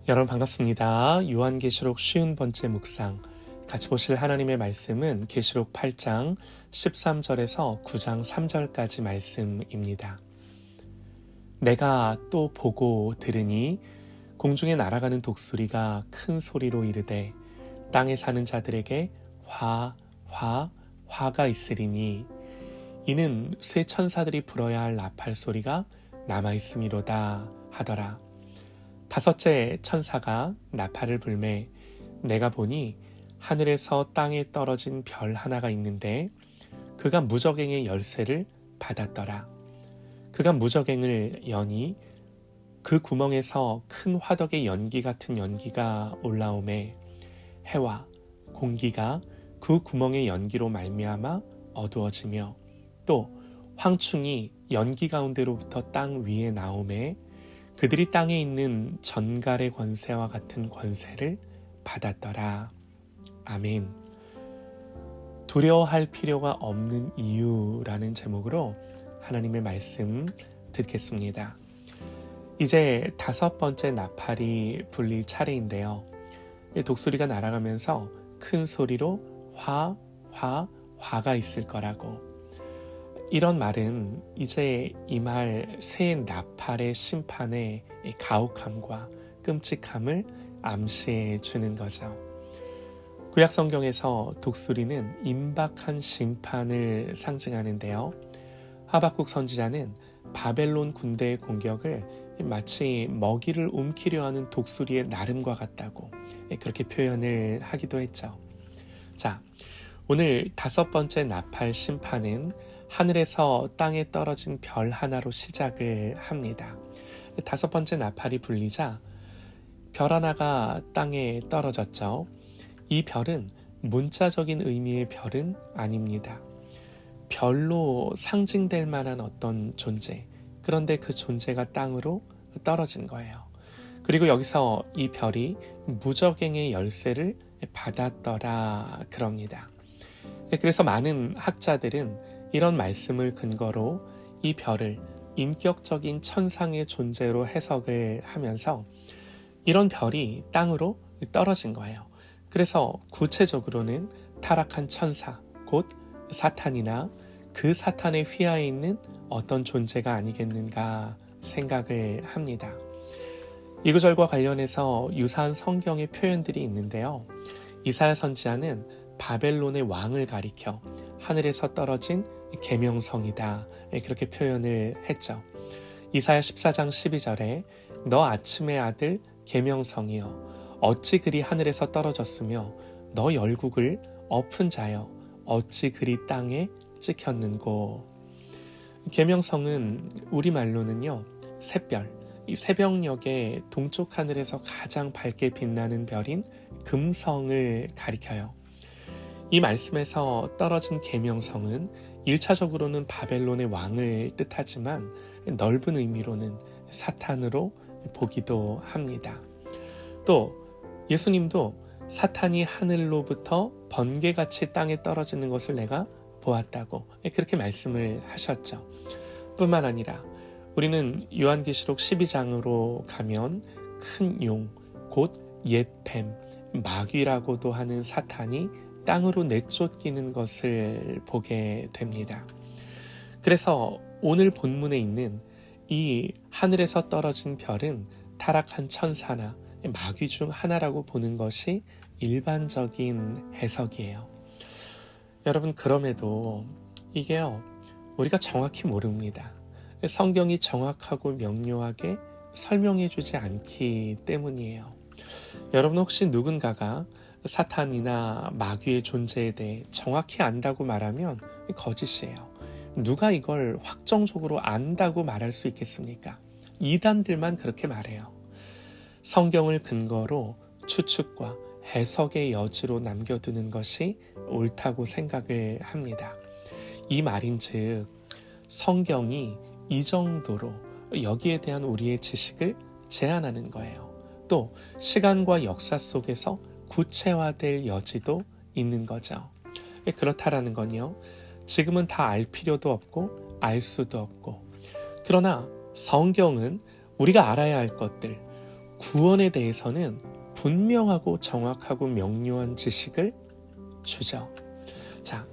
여러분 반갑습니다. 요한계시록 50번째 묵상, 같이 보실 하나님의 말씀은 계시록 8장 13절에서 9장 3절까지 말씀입니다. 내가 또 보고 들으니 공중에 날아가는 독수리가 큰 소리로 이르되 땅에 사는 자들에게 화가 있으리니 이는 새 천사들이 불어야 할 나팔 소리가 남아있음이로다 하더라. 다섯째 천사가 나팔을 불매 내가 보니 하늘에서 땅에 떨어진 별 하나가 있는데 그가 무저갱의 열쇠를 받았더라. 그가 무저갱을 여니 그 구멍에서 큰 화덕의 연기 같은 연기가 올라오매 해와 공기가 그 구멍의 연기로 말미암아 어두워지며 또 황충이 연기 가운데로부터 땅 위에 나오매 그들이 땅에 있는 전갈의 권세와 같은 권세를 받았더라. 아멘. 두려워할 필요가 없는 이유라는 제목으로 하나님의 말씀 듣겠습니다. 이제 5번째 나팔이 불릴 차례인데요. 독수리가 날아가면서 큰 소리로 화가 있을 거라고. 이런 말은 이제 임할 새 나팔의 심판의 가혹함과 끔찍함을 암시해 주는 거죠. 구약 성경에서 독수리는 임박한 심판을 상징하는데요. 하박국 선지자는 바벨론 군대의 공격을 마치 먹이를 움키려 하는 독수리의 나름과 같다고 그렇게 표현을 하기도 했죠. 자, 오늘 5번째 나팔 심판은 하늘에서 땅에 떨어진 별 하나로 시작을 합니다. 5번째 나팔이 불리자 별 하나가 땅에 떨어졌죠. 이 별은 문자적인 의미의 별은 아닙니다. 별로 상징될 만한 어떤 존재, 그런데 그 존재가 땅으로 떨어진 거예요. 그리고 여기서 이 별이 무저갱의 열쇠를 받았더라 그럽니다. 그래서 많은 학자들은 이런 말씀을 근거로 이 별을 인격적인 천상의 존재로 해석을 하면서 이런 별이 땅으로 떨어진 거예요. 그래서 구체적으로는 타락한 천사, 곧 사탄이나 그 사탄의 휘하에 있는 어떤 존재가 아니겠는가 생각을 합니다. 이 구절과 관련해서 유사한 성경의 표현들이 있는데요. 이사야 선지자는 바벨론의 왕을 가리켜 하늘에서 떨어진 계명성이다 그렇게 표현을 했죠. 이사야 14장 12절에 너 아침의 아들 계명성이여 어찌 그리 하늘에서 떨어졌으며 너 열국을 엎은 자여 어찌 그리 땅에 찍혔는고. 계명성은 우리말로는요 샛별, 이 새벽녘의 동쪽 하늘에서 가장 밝게 빛나는 별인 금성을 가리켜요. 이 말씀에서 떨어진 계명성은 1차적으로는 바벨론의 왕을 뜻하지만 넓은 의미로는 사탄으로 보기도 합니다. 또 예수님도 사탄이 하늘로부터 번개같이 땅에 떨어지는 것을 내가 보았다고 그렇게 말씀을 하셨죠. 뿐만 아니라 우리는 요한계시록 12장으로 가면 큰 용, 곧 옛뱀, 마귀라고도 하는 사탄이 땅으로 내쫓기는 것을 보게 됩니다. 그래서 오늘 본문에 있는 이 하늘에서 떨어진 별은 타락한 천사나 마귀 중 하나라고 보는 것이 일반적인 해석이에요. 여러분, 그럼에도 이게요, 우리가 정확히 모릅니다. 성경이 정확하고 명료하게 설명해 주지 않기 때문이에요. 여러분, 혹시 누군가가 사탄이나 마귀의 존재에 대해 정확히 안다고 말하면 거짓이에요. 누가 이걸 확정적으로 안다고 말할 수 있겠습니까? 이단들만 그렇게 말해요. 성경을 근거로 추측과 해석의 여지로 남겨두는 것이 옳다고 생각을 합니다. 이 말인즉 성경이 이 정도로 여기에 대한 우리의 지식을 제한하는 거예요. 또 시간과 역사 속에서 구체화될 여지도 있는 거죠. 그렇다라는 건요, 지금은 다 알 필요도 없고 알 수도 없고, 그러나 성경은 우리가 알아야 할 것들, 구원에 대해서는 분명하고 정확하고 명료한 지식을 주죠. 자,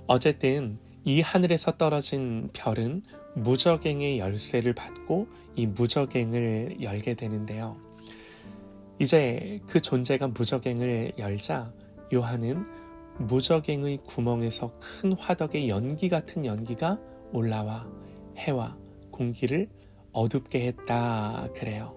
어쨌든 이 하늘에서 떨어진 별은 무저갱의 열쇠를 받고 이 무저갱을 열게 되는데요. 이제 그 존재가 무저갱을 열자 요한은 무저갱의 구멍에서 큰 화덕의 연기 같은 연기가 올라와 해와 공기를 어둡게 했다 그래요.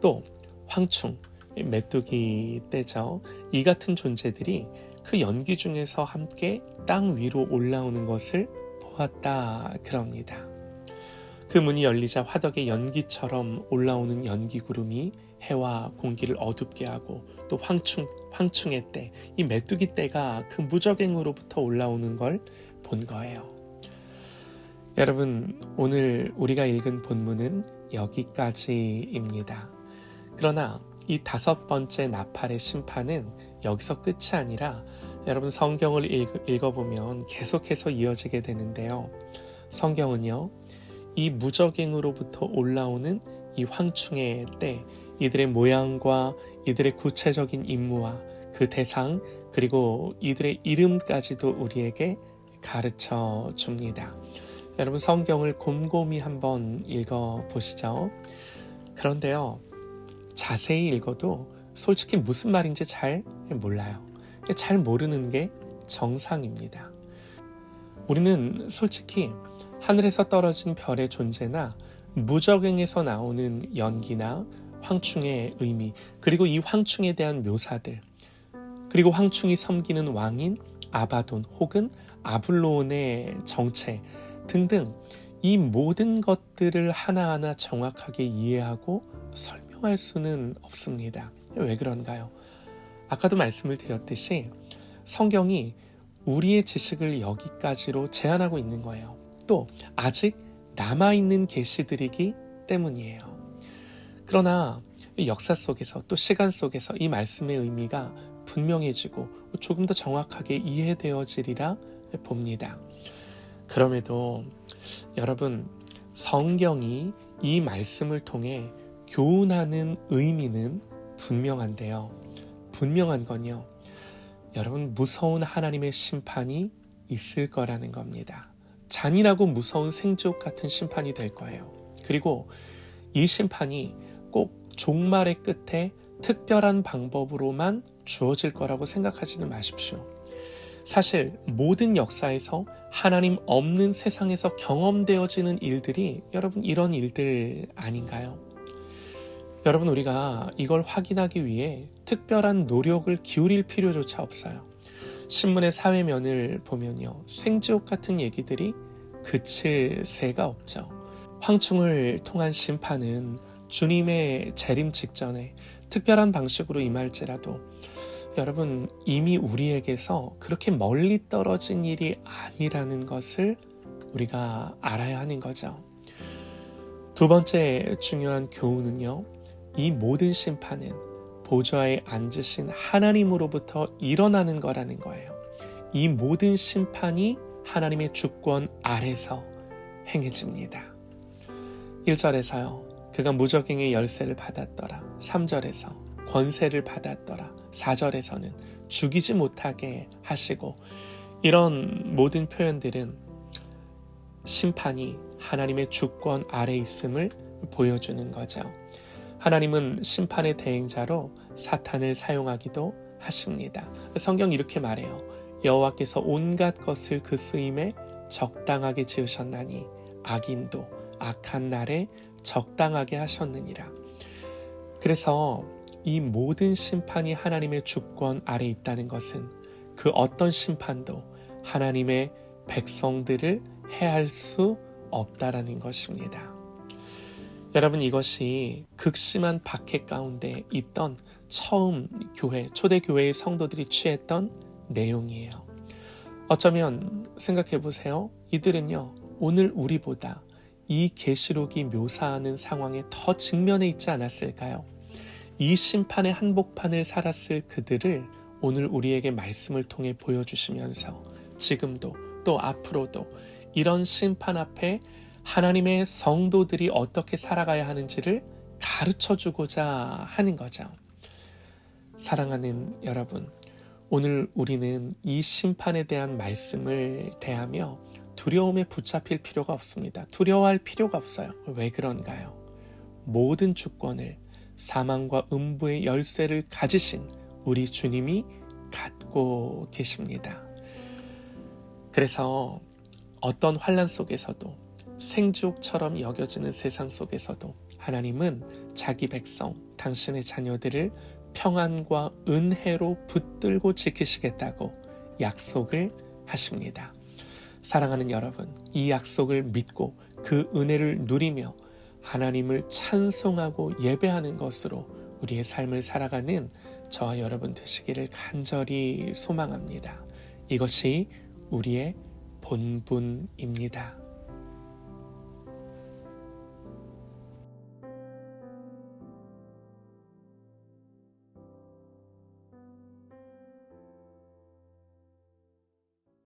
또 황충, 메뚜기 떼죠. 이 같은 존재들이 그 연기 중에서 함께 땅 위로 올라오는 것을 보았다 그럽니다. 그 문이 열리자 화덕의 연기처럼 올라오는 연기구름이 해와 공기를 어둡게 하고 또 황충의 때, 이 메뚜기 떼가 그 무저갱으로부터 올라오는 걸 본 거예요. 여러분, 오늘 우리가 읽은 본문은 여기까지입니다. 그러나 이 5번째 나팔의 심판은 여기서 끝이 아니라 여러분 성경을 읽어보면 계속해서 이어지게 되는데요. 성경은요, 이 무저갱으로부터 올라오는 이 황충의 때, 이들의 모양과 이들의 구체적인 임무와 그 대상, 그리고 이들의 이름까지도 우리에게 가르쳐 줍니다. 여러분 성경을 곰곰이 한번 읽어보시죠. 그런데요, 자세히 읽어도 솔직히 무슨 말인지 잘 몰라요. 잘 모르는 게 정상입니다. 우리는 솔직히 하늘에서 떨어진 별의 존재나 무저갱에서 나오는 연기나 황충의 의미, 그리고 이 황충에 대한 묘사들, 그리고 황충이 섬기는 왕인 아바돈 혹은 아블론의 정체 등등 이 모든 것들을 하나하나 정확하게 이해하고 설명할 수는 없습니다. 왜 그런가요? 아까도 말씀을 드렸듯이 성경이 우리의 지식을 여기까지로 제한하고 있는 거예요. 또 아직 남아있는 계시들이기 때문이에요. 그러나 역사 속에서 또 시간 속에서 이 말씀의 의미가 분명해지고 조금 더 정확하게 이해되어지리라 봅니다. 그럼에도 여러분, 성경이 이 말씀을 통해 교훈하는 의미는 분명한데요. 분명한 건요, 여러분 무서운 하나님의 심판이 있을 거라는 겁니다. 잔인하고 무서운 생지옥 같은 심판이 될 거예요. 그리고 이 심판이 꼭 종말의 끝에 특별한 방법으로만 주어질 거라고 생각하지는 마십시오. 사실 모든 역사에서 하나님 없는 세상에서 경험되어지는 일들이 여러분 이런 일들 아닌가요? 여러분, 우리가 이걸 확인하기 위해 특별한 노력을 기울일 필요조차 없어요. 신문의 사회면을 보면요, 생지옥 같은 얘기들이 그칠 새가 없죠. 황충을 통한 심판은 주님의 재림 직전에 특별한 방식으로 임할지라도 여러분 이미 우리에게서 그렇게 멀리 떨어진 일이 아니라는 것을 우리가 알아야 하는 거죠. 두 번째 중요한 교훈은요, 이 모든 심판은 보좌에 앉으신 하나님으로부터 일어나는 거라는 거예요. 이 모든 심판이 하나님의 주권 아래서 행해집니다. 1절에서요, 그가 무저갱의 열쇠를 받았더라. 3절에서 권세를 받았더라. 4절에서는 죽이지 못하게 하시고, 이런 모든 표현들은 심판이 하나님의 주권 아래 있음을 보여주는 거죠. 하나님은 심판의 대행자로 사탄을 사용하기도 하십니다. 성경 이렇게 말해요. 여호와께서 온갖 것을 그 쓰임에 적당하게 지으셨나니 악인도 악한 날에 적당하게 하셨느니라. 그래서 이 모든 심판이 하나님의 주권 아래 있다는 것은 그 어떤 심판도 하나님의 백성들을 해할 수 없다라는 것입니다. 여러분, 이것이 극심한 박해 가운데 있던 처음 교회, 초대교회의 성도들이 취했던 내용이에요. 어쩌면 생각해 보세요. 이들은요, 오늘 우리보다 이 계시록이 묘사하는 상황에 더 직면해 있지 않았을까요? 이 심판의 한복판을 살았을 그들을 오늘 우리에게 말씀을 통해 보여주시면서 지금도 또 앞으로도 이런 심판 앞에 하나님의 성도들이 어떻게 살아가야 하는지를 가르쳐 주고자 하는 거죠. 사랑하는 여러분, 오늘 우리는 이 심판에 대한 말씀을 대하며 두려움에 붙잡힐 필요가 없습니다. 두려워할 필요가 없어요. 왜 그런가요? 모든 주권을, 사망과 음부의 열쇠를 가지신 우리 주님이 갖고 계십니다. 그래서 어떤 환난 속에서도, 생지옥처럼 여겨지는 세상 속에서도 하나님은 자기 백성, 당신의 자녀들을 평안과 은혜로 붙들고 지키시겠다고 약속을 하십니다. 사랑하는 여러분, 이 약속을 믿고 그 은혜를 누리며 하나님을 찬송하고 예배하는 것으로 우리의 삶을 살아가는 저와 여러분 되시기를 간절히 소망합니다. 이것이 우리의 본분입니다.